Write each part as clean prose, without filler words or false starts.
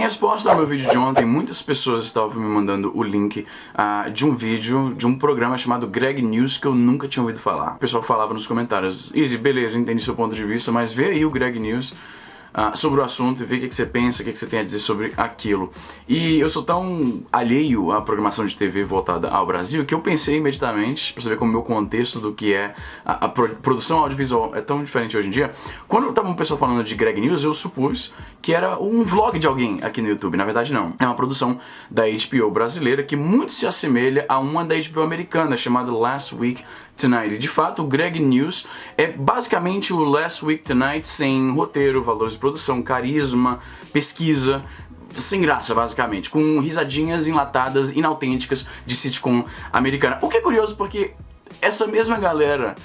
resposta ao meu vídeo de ontem, muitas pessoas estavam me mandando o link de um vídeo, de um programa chamado Greg News, que eu nunca tinha ouvido falar. O pessoal falava nos comentários: Easy, beleza, entendi seu ponto de vista, mas vê aí o Greg News sobre o assunto e ver o que você pensa, o que você tem a dizer sobre aquilo. E eu sou tão alheio à programação de TV voltada ao Brasil que eu pensei imediatamente, pra saber como o meu contexto do que é a produção audiovisual é tão diferente hoje em dia. Quando tava uma pessoa falando de Greg News, eu supus que era um vlog de alguém aqui no YouTube. Na verdade não, é uma produção da HBO brasileira que muito se assemelha a uma da HBO americana, chamada Last Week Tonight. E de fato, o Greg News é basicamente o Last Week Tonight sem roteiro, valores de produção, carisma, pesquisa, sem graça, basicamente, com risadinhas enlatadas, inautênticas de sitcom americana. O que é curioso porque essa mesma galera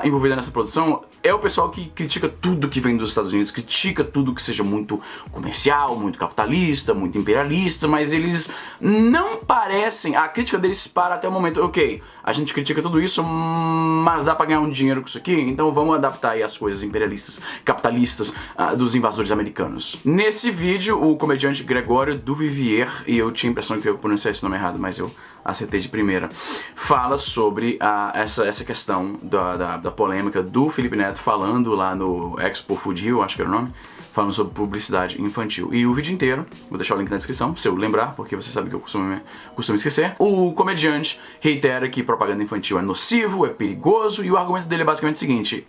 envolvida nessa produção é o pessoal que critica tudo que vem dos Estados Unidos, critica tudo que seja muito comercial, muito capitalista, muito imperialista, mas eles não parecem, a crítica deles para até o momento, ok, a gente critica tudo isso, mas dá pra ganhar um dinheiro com isso aqui, então vamos adaptar aí as coisas imperialistas, capitalistas dos invasores americanos. Nesse vídeo, o comediante Gregório Duvivier, e eu tinha a impressão que eu ia pronunciar esse nome errado, mas eu acertei de primeira, fala sobre essa questão da polêmica do Felipe Neto falando lá no Expo Food Hill, acho que era o nome, falando sobre publicidade infantil. E o vídeo inteiro, vou deixar o link na descrição, se eu lembrar, porque você sabe que eu costumo esquecer, o comediante reitera que propaganda infantil é nocivo, é perigoso, e o argumento dele é basicamente o seguinte: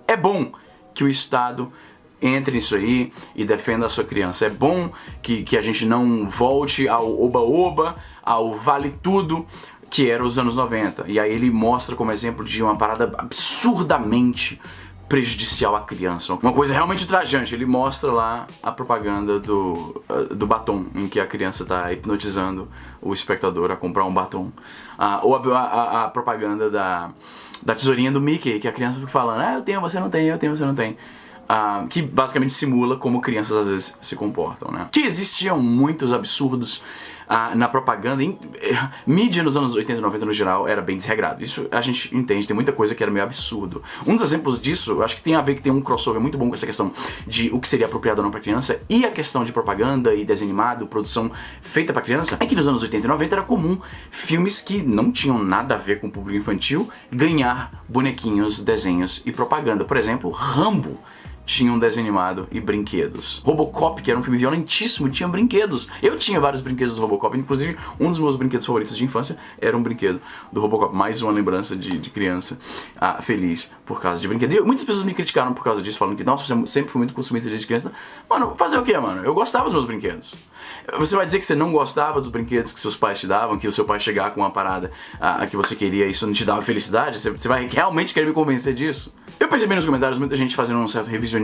é bom que o Estado entre nisso aí e defenda a sua criança. É bom que a gente não volte ao oba-oba, ao vale-tudo, que era os anos 90. E aí ele mostra como exemplo de uma parada absurdamente prejudicial à criança. Uma coisa realmente ultrajante. Ele mostra lá a propaganda do batom, em que a criança está hipnotizando o espectador a comprar um batom. Ou a propaganda da tesourinha do Mickey, que a criança fica falando: eu tenho, você não tem, eu tenho, você não tem. Que basicamente simula como crianças às vezes se comportam, né? Que existiam muitos absurdos na propaganda. Mídia nos anos 80 e 90 no geral era bem desregrado. Isso a gente entende, tem muita coisa que era meio absurdo. Um dos exemplos disso, eu acho que tem a ver que tem um crossover muito bom com essa questão de o que seria apropriado ou não pra criança e a questão de propaganda e desenho animado, produção feita pra criança, é que nos anos 80 e 90 era comum filmes que não tinham nada a ver com o público infantil ganhar bonequinhos, desenhos e propaganda. Por exemplo, Rambo tinha um desenho animado e brinquedos. Robocop, que era um filme violentíssimo, tinha brinquedos. Eu tinha vários brinquedos do Robocop, inclusive um dos meus brinquedos favoritos de infância era um brinquedo do Robocop. Mais uma lembrança de criança feliz por causa de brinquedo. E muitas pessoas me criticaram por causa disso, falando que, nossa, você sempre foi muito consumista desde criança. Mano, fazer o quê, mano? Eu gostava dos meus brinquedos. Você vai dizer que você não gostava dos brinquedos que seus pais te davam, que o seu pai chegar com uma parada que você queria e isso não te dava felicidade? Você vai realmente querer me convencer disso? Eu percebi nos comentários muita gente fazendo um certo revisionismo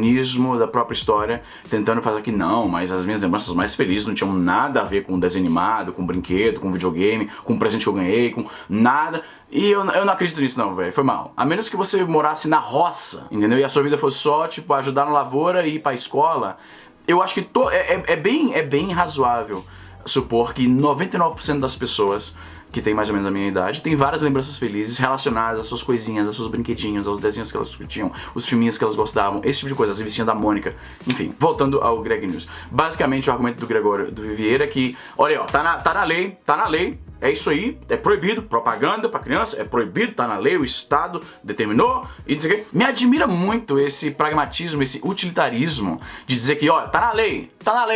da própria história, tentando fazer que não, mas as minhas lembranças mais felizes não tinham nada a ver com desenho animado, com brinquedo, com videogame, com presente que eu ganhei, com nada. E eu não acredito nisso não, velho, foi mal. A menos que você morasse na roça, entendeu? E a sua vida fosse só, tipo, ajudar na lavoura e ir pra escola, eu acho que é bem razoável supor que 99% das pessoas que tem mais ou menos a minha idade, tem várias lembranças felizes relacionadas às suas coisinhas, aos seus brinquedinhos, aos desenhos que elas curtiam, os filminhos que elas gostavam, esse tipo de coisa, as revistinhas da Mônica, enfim. Voltando ao Greg News. Basicamente o argumento do Gregório Duvivier é que, olha aí, ó, tá na lei, é isso aí, é proibido, propaganda pra criança, é proibido, tá na lei, o Estado determinou, e dizer que me admira muito esse pragmatismo, esse utilitarismo de dizer que, olha, tá na lei,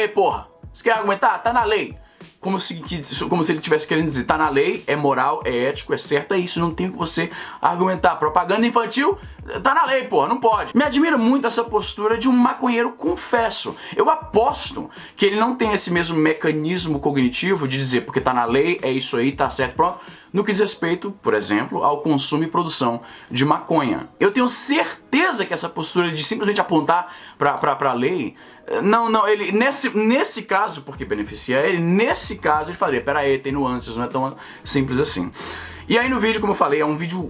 porra, você quer argumentar? Tá na lei. Como se ele estivesse querendo dizer, tá na lei, é moral, é ético, é certo, é isso, não tem o que você argumentar. Propaganda infantil, tá na lei, porra, não pode. Me admira muito essa postura de um maconheiro, confesso. Eu aposto que ele não tem esse mesmo mecanismo cognitivo de dizer, porque tá na lei, é isso aí, tá certo, pronto, no que diz respeito, por exemplo, ao consumo e produção de maconha. Eu tenho certeza que essa postura de simplesmente apontar pra lei, não, ele, nesse caso, porque beneficia ele, nesse caso ele falaria, pera aí, tem nuances, não é tão simples assim. E aí no vídeo, como eu falei,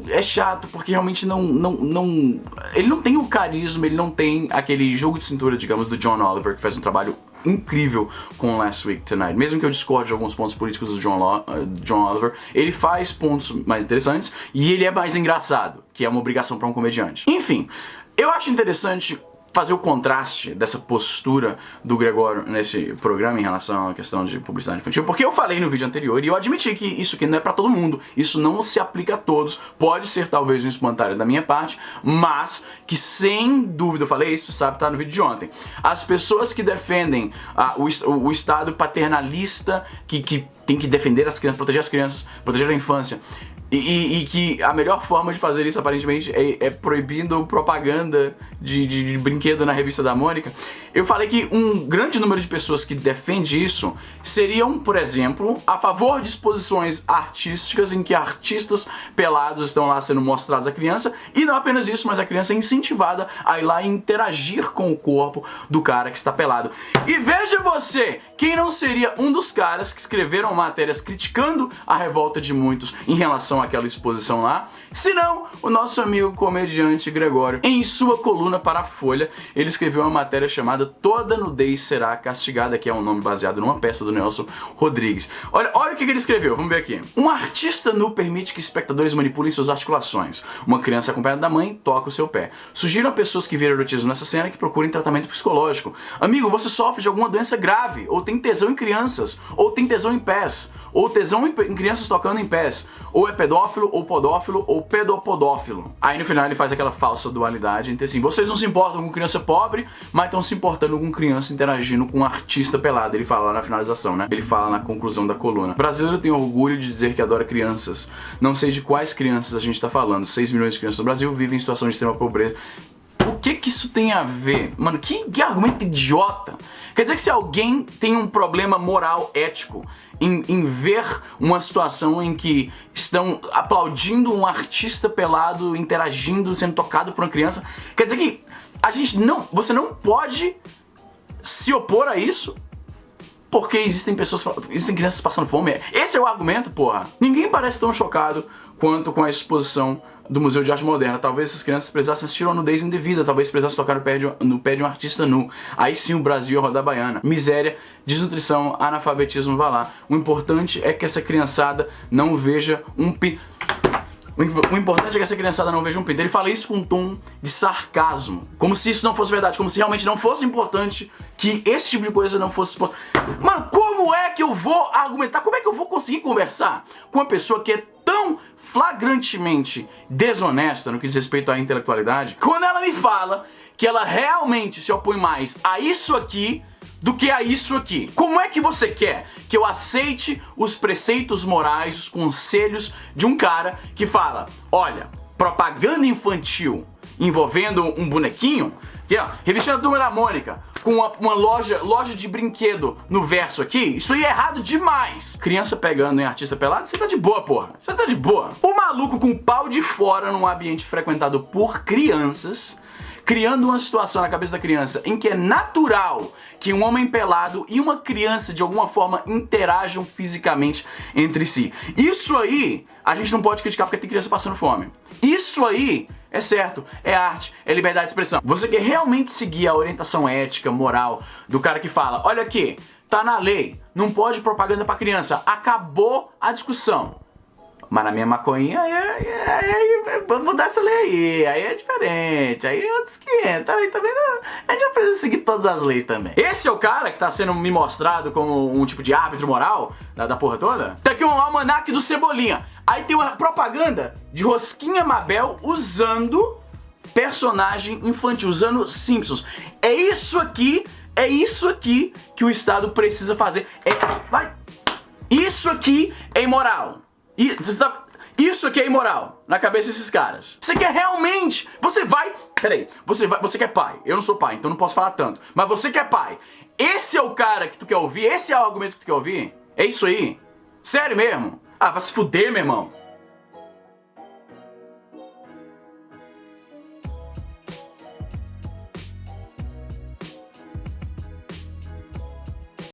é chato porque realmente ele não tem o carisma, ele não tem aquele jogo de cintura, digamos, do John Oliver, que faz um trabalho incrível com Last Week Tonight. Mesmo que eu discorde de alguns pontos políticos do John Oliver, ele faz pontos mais interessantes e ele é mais engraçado, que é uma obrigação para um comediante. Enfim, eu acho interessante fazer o contraste dessa postura do Gregório nesse programa em relação à questão de publicidade infantil, porque eu falei no vídeo anterior e eu admiti que isso aqui não é pra todo mundo, isso não se aplica a todos, pode ser talvez um espantalho da minha parte, mas que sem dúvida, eu falei isso, sabe, tá no vídeo de ontem, as pessoas que defendem o Estado paternalista, que tem que defender as crianças, proteger a infância, e que a melhor forma de fazer isso, aparentemente, é proibindo propaganda de brinquedo na revista da Mônica. Eu falei que um grande número de pessoas que defende isso seriam, por exemplo, a favor de exposições artísticas em que artistas pelados estão lá sendo mostrados à criança, e não apenas isso, mas a criança é incentivada a ir lá e interagir com o corpo do cara que está pelado. E veja você, quem não seria um dos caras que escreveram matérias criticando a revolta de muitos em relação àquela exposição lá, senão o nosso amigo comediante Gregório. Em sua coluna para a Folha, ele escreveu uma matéria chamada Toda Nudez Será Castigada, que é um nome baseado numa peça do Nelson Rodrigues. Olha o que ele escreveu, vamos ver aqui. Um artista nu permite que espectadores manipulem suas articulações. Uma criança acompanhada da mãe toca o seu pé. Sugiro a pessoas que viram erotismo nessa cena que procurem tratamento psicológico. Amigo, você sofre de alguma doença grave, ou tem tesão em crianças, ou tem tesão em pés, ou tesão em crianças tocando em pés, ou é pedófilo, ou podófilo, ou pedopodófilo. Aí no final ele faz aquela falsa dualidade entre assim, vocês não se importam com criança pobre, mas estão se importando com criança interagindo com um artista pelado. Ele fala lá na finalização, né? Ele fala na conclusão da coluna. O brasileiro tem orgulho de dizer que adora crianças. Não sei de quais crianças a gente tá falando. 6 milhões de crianças no Brasil vivem em situação de extrema pobreza. O que isso tem a ver? Mano, que argumento idiota. Quer dizer que se alguém tem um problema moral, ético, em ver uma situação em que estão aplaudindo um artista pelado, interagindo, sendo tocado por uma criança, quer dizer que você não pode se opor a isso porque existem crianças passando fome. Esse é o argumento, porra. Ninguém parece tão chocado quanto com a exposição do Museu de Arte Moderna. Talvez essas crianças precisassem assistir uma nudez indevida, talvez precisassem tocar no pé de um artista nu. Aí sim o Brasil ia rodar a baiana. Miséria, desnutrição, analfabetismo, vá lá. O importante é que essa criançada não veja um pinto. O importante é que essa criançada não veja um pinto. Ele fala isso com um tom de sarcasmo. Como se isso não fosse verdade, como se realmente não fosse importante que esse tipo de coisa não fosse... Mano, como é que eu vou argumentar? Como é que eu vou conseguir conversar com uma pessoa que é tão flagrantemente desonesta no que diz respeito à intelectualidade, quando ela me fala que ela realmente se opõe mais a isso aqui do que a isso aqui? Como é que você quer que eu aceite os preceitos morais, os conselhos de um cara que fala, olha, propaganda infantil envolvendo um bonequinho, que ó, revistinha da Turma da Mônica, com uma loja de brinquedo no verso aqui, isso aí é errado demais. Criança pegando em artista pelado, você tá de boa, porra. Você tá de boa. O maluco com o pau de fora num ambiente frequentado por crianças, criando uma situação na cabeça da criança em que é natural que um homem pelado e uma criança de alguma forma interajam fisicamente entre si. Isso aí a gente não pode criticar porque tem criança passando fome. Isso aí é certo, é arte, é liberdade de expressão. Você quer realmente seguir a orientação ética, moral do cara que fala, olha aqui, tá na lei, não pode propaganda pra criança, acabou a discussão. Mas na minha maconhinha, vamos mudar essa lei aí é diferente, aí é outros 500, aí também não, a gente não precisa seguir todas as leis também. Esse é o cara que tá sendo me mostrado como um tipo de árbitro moral da porra toda? Tá aqui um almanaque do Cebolinha, aí tem uma propaganda de Rosquinha Mabel usando personagem infantil, usando Simpsons. É isso aqui que o Estado precisa fazer. Isso aqui é imoral. Isso aqui é imoral na cabeça desses caras. Você quer realmente... Peraí, você quer pai. Eu não sou pai, então não posso falar tanto. Mas você quer pai. Esse é o cara que tu quer ouvir? Esse é o argumento que tu quer ouvir? É isso aí? Sério mesmo? Ah, vai se fuder, meu irmão.